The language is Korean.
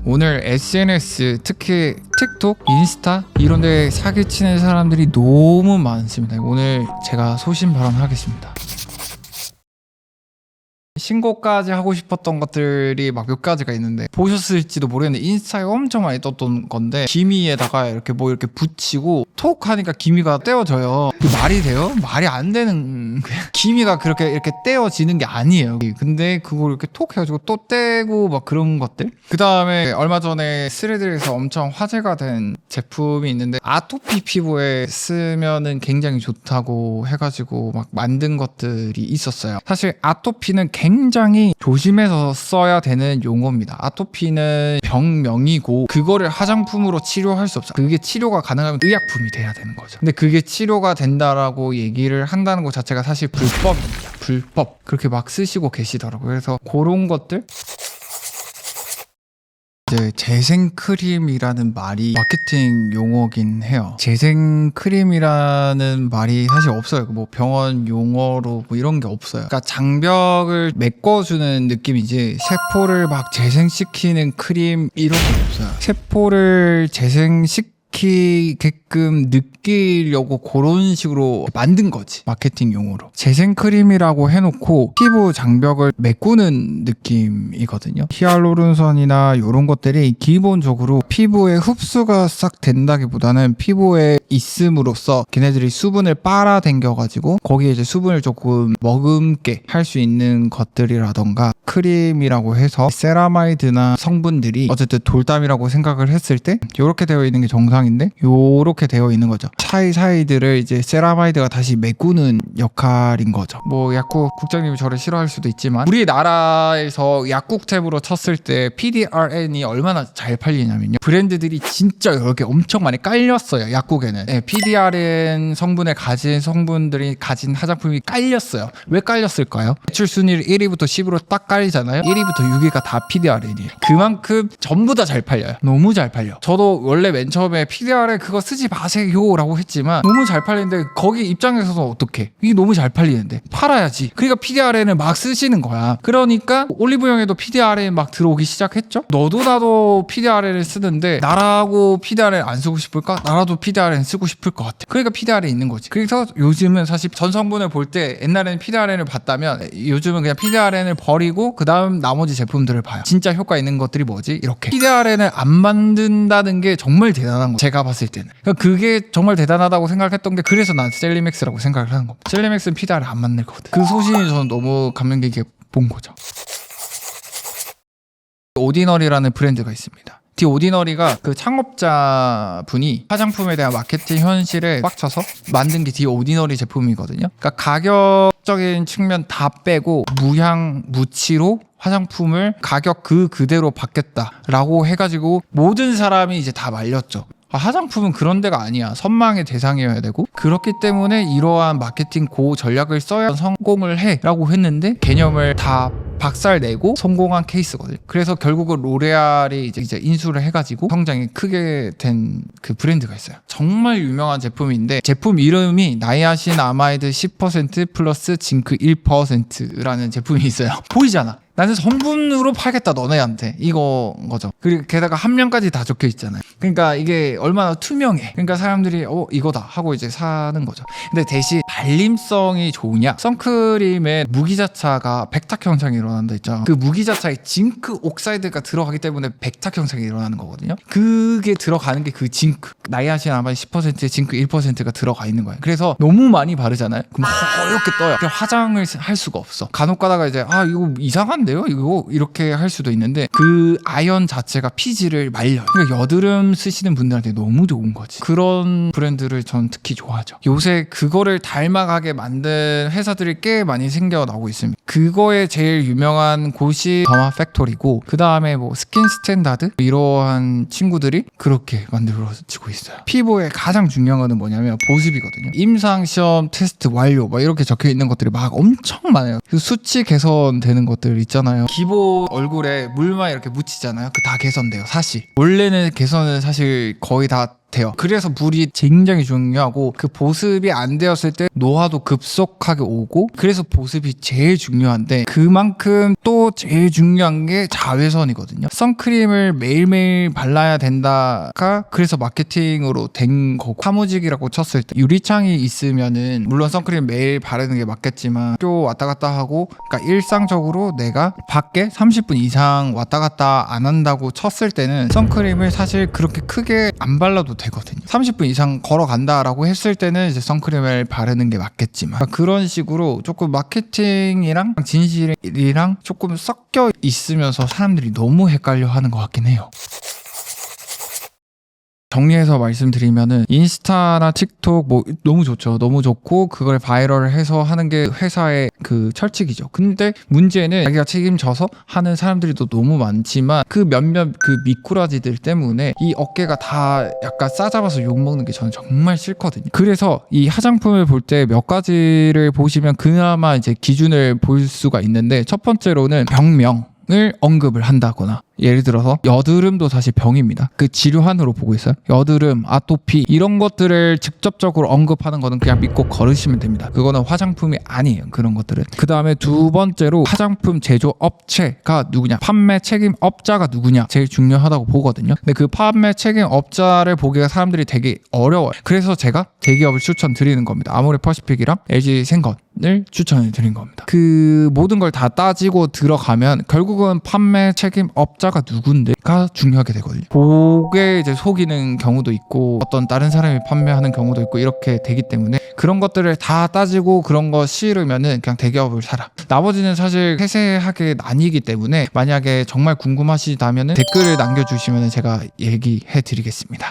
오늘 SNS, 특히 틱톡, 인스타 이런 데 사기치는 사람들이 너무 많습니다. 오늘 제가 소신 발언하겠습니다. 신고까지 하고 싶었던 것들이 막 몇 가지가 있는데, 보셨을지도 모르겠는데 인스타에 엄청 많이 떴던 건데, 기미에다가 이렇게 뭐 이렇게 붙이고 톡 하니까 기미가 떼어져요. 그 말이 돼요? 말이 안 되는 기미가 그렇게 이렇게 떼어지는 게 아니에요. 근데 그걸 이렇게 톡 해가지고 또 떼고 막 그런 것들. 그 다음에 얼마 전에 스레드에서 엄청 화제가 된 제품이 있는데, 아토피 피부에 쓰면은 굉장히 좋다고 해가지고 막 만든 것들이 있었어요. 사실 아토피는 굉장히 조심해서 써야 되는 용어입니다. 아토피는 병명이고 그거를 화장품으로 치료할 수 없어요. 그게 치료가 가능하면 의약품이 돼야 되는 거죠. 근데 그게 치료가 된다라고 얘기를 한다는 것 자체가 사실 불법입니다. 불법. 그렇게 막 쓰시고 계시더라고요. 그래서 그런 것들. 이제 재생크림이라는 말이 마케팅 용어긴 해요. 재생크림이라는 말이 사실 없어요. 뭐 병원 용어로 뭐 이런 게 없어요. 그러니까 장벽을 메꿔주는 느낌이지, 세포를 막 재생시키는 크림 이런 게 없어요. 세포를 재생시키게끔 느끼려고 그런 식으로 만든 거지, 마케팅 용어로. 재생크림이라고 해놓고 피부 장벽을 메꾸는 느낌이거든요. 히알루론산이나 이런 것들이 기본적으로 피부에 흡수가 싹 된다기보다는 피부에 있음으로써 걔네들이 수분을 빨아당겨가지고 거기에 이제 수분을 조금 머금게 할 수 있는 것들이라던가, 크림이라고 해서 세라마이드나 성분들이 어쨌든 돌담이라고 생각을 했을 때 이렇게 되어 있는 게 정상인데 이렇게 되어 있는 거죠. 사이사이들을 이제 세라마이드가 다시 메꾸는 역할인 거죠. 뭐 약국 국장님이 저를 싫어할 수도 있지만, 우리나라에서 약국 탭으로 쳤을 때 PDRN이 얼마나 잘 팔리냐면요, 브랜드들이 진짜 여러 개 엄청 많이 깔렸어요. 약국에는 PDRN 성분을 가진 성분들이 가진 화장품이 깔렸어요. 왜 깔렸을까요? 매출 순위를 1위부터 10으로 딱 깔리잖아요. 1위부터 6위가 다 PDRN이에요. 그만큼 전부 다 잘 팔려요. 너무 잘 팔려. 저도 원래 맨 처음에 PDRN 그거 쓰지 마세요 라고 했지만 너무 잘 팔리는데, 거기 입장에서는 어떡해, 이게 너무 잘 팔리는데 팔아야지. 그러니까 PDRN을 막 쓰시는 거야. 그러니까 올리브영에도 PDRN 막 들어오기 시작했죠. 너도 나도 PDRN을 쓰는데 나라고 PDRN 안 쓰고 싶을까? 나라도 PDRN 쓰고 싶을 것 같아. 그러니까 PDRN 있는 거지. 그래서 요즘은 사실 전성분을 볼 때, 옛날에는 PDRN을 봤다면 요즘은 그냥 PDRN을 버리고 그 다음 나머지 제품들을 봐요. 진짜 효과 있는 것들이 뭐지? 이렇게 PDRN을 안 만든다는 게 정말 대단한 거, 제가 봤을 때는. 그러니까 그게 정말 대단하다고 생각했던 게, 그래서 난 셀리맥스라고 생각을 하는 겁니다. 셀리맥스는 PDRN 안 만들 거거든. 그 소신이 저는 너무 감명 깊게 본 거죠. 오디너리라는 브랜드가 있습니다. 디 오디너리가 그 창업자분이 화장품에 대한 마케팅 현실을 빡쳐서 만든 게 디 오디너리 제품이거든요. 그러니까 가격적인 측면 다 빼고 무향 무치로 화장품을 가격 그대로 받겠다라고 해가지고 모든 사람이 이제 다 말렸죠. 화장품은 그런 데가 아니야. 선망의 대상이어야 되고, 그렇기 때문에 이러한 마케팅 고 전략을 써야 성공을 해 라고 했는데, 개념을 다 박살내고 성공한 케이스거든요. 그래서 결국은 로레알이 이제 인수를 해가지고 성장이 크게 된 그 브랜드가 있어요. 정말 유명한 제품인데, 제품 이름이 나이아신아마이드 10% 플러스 징크 1%라는 제품이 있어요. 보이잖아. 나는 성분으로 팔겠다 너네한테, 이거 거죠. 그리고 게다가 함량까지 다 적혀 있잖아요. 그러니까 이게 얼마나 투명해. 그러니까 사람들이 이거다 하고 이제 사는 거죠. 근데 대신 발림성이 좋으냐? 선크림의 무기자차가 백탁 형상이 일어난다 했죠. 그 무기자차에 징크 옥사이드가 들어가기 때문에 백탁 형상이 일어나는 거거든요. 그게 들어가는 게 그 징크, 나이아신아마이드 10%에 징크 1%가 들어가 있는 거예요. 그래서 너무 많이 바르잖아요. 그럼 허옇게 떠요. 화장을 할 수가 없어. 간혹 가다가 이제 이거 이상한 이거 이렇게 할 수도 있는데, 그 아연 자체가 피지를 말려요. 그러니까 여드름 쓰시는 분들한테 너무 좋은 거지. 그런 브랜드를 전 특히 좋아하죠. 요새 그거를 닮아가게 만든 회사들이 꽤 많이 생겨나고 있습니다. 그거에 제일 유명한 곳이 더마 팩토리고, 그 다음에 뭐 스킨 스탠다드, 이러한 친구들이 그렇게 만들어지고 있어요. 피부에 가장 중요한 거는 뭐냐면 보습이거든요. 임상시험 테스트 완료 막 이렇게 적혀 있는 것들이 막 엄청 많아요. 그 수치 개선되는 것들 있잖아요. 기본 얼굴에 물만 이렇게 묻히잖아요. 그 다 개선돼요. 사실 원래는 개선은 사실 거의 다 같아요. 그래서 물이 굉장히 중요하고 그 보습이 안 되었을 때 노화도 급속하게 오고 그래서 보습이 제일 중요한데 그만큼 또 제일 중요한 게 자외선이거든요. 선크림을 매일매일 발라야 된다가 그래서 마케팅으로 된 거고 사무직이라고 쳤을 때 유리창이 있으면은 물론 선크림 매일 바르는 게 맞겠지만 학교 왔다 갔다 하고 그러니까 일상적으로 내가 밖에 30분 이상 왔다 갔다 안 한다고 쳤을 때는 선크림을 사실 그렇게 크게 안 발라도 되거든요. 30분 이상 걸어간다라고 했을 때는 이제 선크림을 바르는 게 맞겠지만 그러니까 그런 식으로 조금 마케팅이랑 진실이랑 조금 섞여 있으면서 사람들이 너무 헷갈려 하는 것 같긴 해요. 정리해서 말씀드리면은 인스타나 틱톡 뭐 너무 좋죠. 너무 좋고 그걸 바이럴해서 하는 게 회사의 그 철칙이죠. 근데 문제는 자기가 책임져서 하는 사람들이 또 너무 많지만 그 몇몇 그 미꾸라지들 때문에 이 어깨가 다 약간 싸잡아서 욕먹는 게 저는 정말 싫거든요. 그래서 이 화장품을 볼 때 몇 가지를 보시면 그나마 이제 기준을 볼 수가 있는데 첫 번째로는 병명을 언급을 한다거나 예를 들어서 여드름도 사실 병입니다. 그 질환으로 보고 있어요. 여드름, 아토피 이런 것들을 직접적으로 언급하는 거는 그냥 믿고 걸으시면 됩니다. 그거는 화장품이 아니에요. 그런 것들은. 그 다음에 두 번째로 화장품 제조업체가 누구냐, 판매 책임업자가 누구냐 제일 중요하다고 보거든요. 근데 그 판매 책임업자를 보기가 사람들이 되게 어려워요. 그래서 제가 대기업을 추천드리는 겁니다. 아모레퍼시픽이랑 LG생건을 추천을 드린 겁니다. 그 모든 걸 다 따지고 들어가면 결국은 판매 책임업자가 누군데가 중요하게 되거든요. 그게 이제 속이는 경우도 있고 어떤 다른 사람이 판매하는 경우도 있고 이렇게 되기 때문에 그런 것들을 다 따지고 그런 거 싫으면은 그냥 대기업을 사라. 나머지는 사실 세세하게 나뉘기 때문에 만약에 정말 궁금하시다면은 댓글을 남겨주시면 제가 얘기해 드리겠습니다.